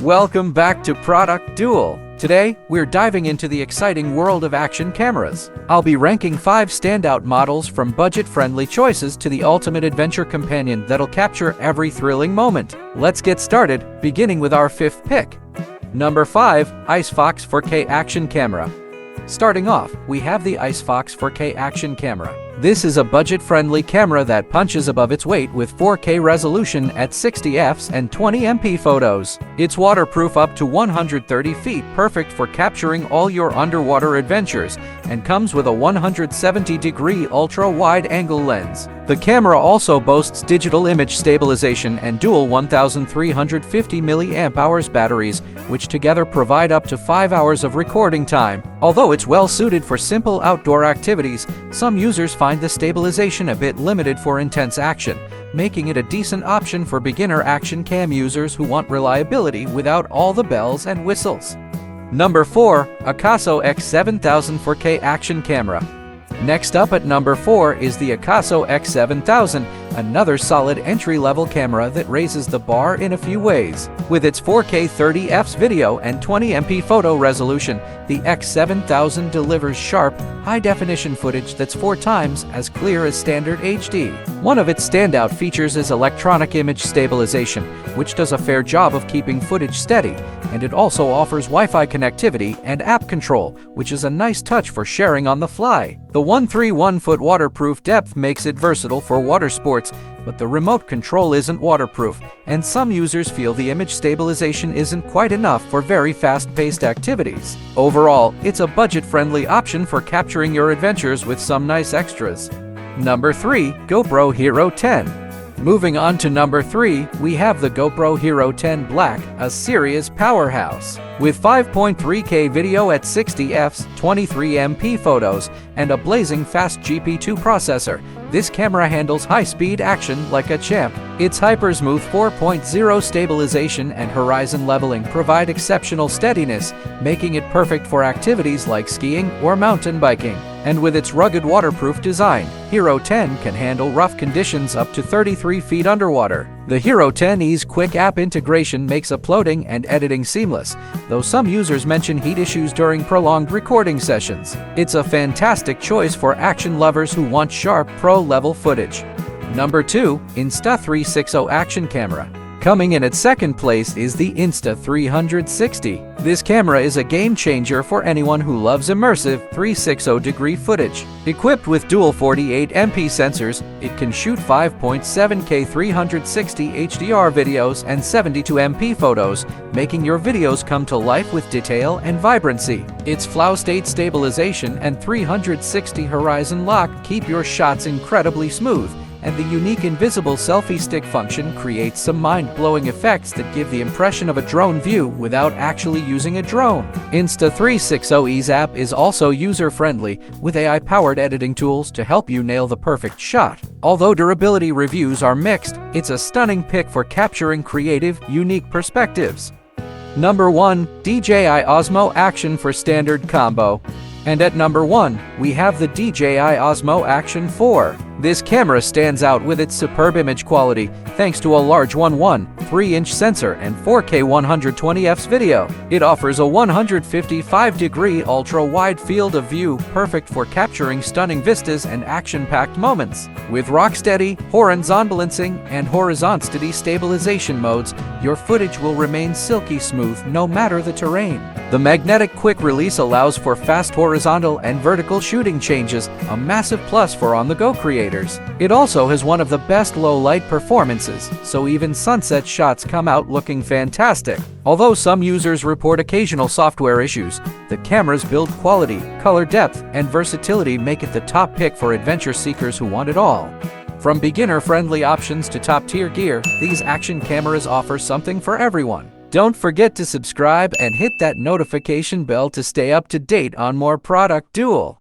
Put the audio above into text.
Welcome back to Product Duel. Today, we're diving into the exciting world of action cameras. I'll be ranking 5 standout models from budget-friendly choices to the ultimate adventure companion that'll capture every thrilling moment. Let's get started, beginning with our 5th pick. Number 5. IceFox 4K Action Camera. Starting off, we have the IceFox 4K Action Camera. This is a budget-friendly camera that punches above its weight with 4K resolution at 60 fps and 20 MP photos. It's waterproof up to 130 feet, perfect for capturing all your underwater adventures, and comes with a 170-degree ultra-wide-angle lens. The camera also boasts digital image stabilization and dual 1350 mAh batteries, which together provide up to 5 hours of recording time. Although it's well suited for simple outdoor activities, some users find the stabilization a bit limited for intense action, making it a decent option for beginner action cam users who want reliability without all the bells and whistles. Number 4. Akaso X7000 4K Action Camera. Next up at number 4 is the Akaso X7000, another solid entry-level camera that raises the bar in a few ways. With its 4K 30 fps video and 20 MP photo resolution, the X7000 delivers sharp, high-definition footage that's 4 times as clear as standard HD. One of its standout features is electronic image stabilization, which does a fair job of keeping footage steady, and it also offers Wi-Fi connectivity and app control, which is a nice touch for sharing on the fly. The 131-foot waterproof depth makes it versatile for water sports, but the remote control isn't waterproof, and some users feel the image stabilization isn't quite enough for very fast-paced activities. Overall, it's a budget-friendly option for capturing your adventures with some nice extras. Number 3. GoPro Hero 10. Moving on to number 3, we have the GoPro Hero 10 Black, a serious powerhouse. With 5.3K video at 60 fps, 23 MP photos, and a blazing fast GP2 processor, this camera handles high-speed action like a champ. Its hyper-smooth 4.0 stabilization and horizon leveling provide exceptional steadiness, making it perfect for activities like skiing or mountain biking. And with its rugged waterproof design, Hero 10 can handle rough conditions up to 33 feet underwater. The Hero 10e's quick app integration makes uploading and editing seamless, though some users mention heat issues during prolonged recording sessions. It's a fantastic choice for action lovers who want sharp, pro-level footage. Number 2. Insta360 Action Camera. Coming in at second place is the Insta360. This camera is a game changer for anyone who loves immersive 360-degree footage. Equipped with dual 48 MP sensors, it can shoot 5.7K 360 HDR videos and 72 MP photos, making your videos come to life with detail and vibrancy. Its flow state stabilization and 360 horizon lock keep your shots incredibly smooth, and the unique invisible selfie stick function creates some mind-blowing effects that give the impression of a drone view without actually using a drone. Insta360's app is also user-friendly, with AI-powered editing tools to help you nail the perfect shot. Although durability reviews are mixed, it's a stunning pick for capturing creative, unique perspectives. Number 1. DJI Osmo Action for Standard Combo. And at number 1, we have the DJI Osmo Action 4. This camera stands out with its superb image quality, thanks to a large 1.13-inch sensor and 4K 120 fps video. It offers a 155-degree ultra-wide field of view, perfect for capturing stunning vistas and action-packed moments. With rock-steady, horizontal balancing, and horizontal stabilization modes, your footage will remain silky smooth no matter the terrain. The magnetic quick release allows for fast horizontal and vertical shooting changes, a massive plus for on-the-go creators. It also has one of the best low-light performances, so even sunset shots come out looking fantastic. Although some users report occasional software issues, the camera's build quality, color depth, and versatility make it the top pick for adventure seekers who want it all. From beginner-friendly options to top-tier gear, these action cameras offer something for everyone. Don't forget to subscribe and hit that notification bell to stay up to date on more Product Duel.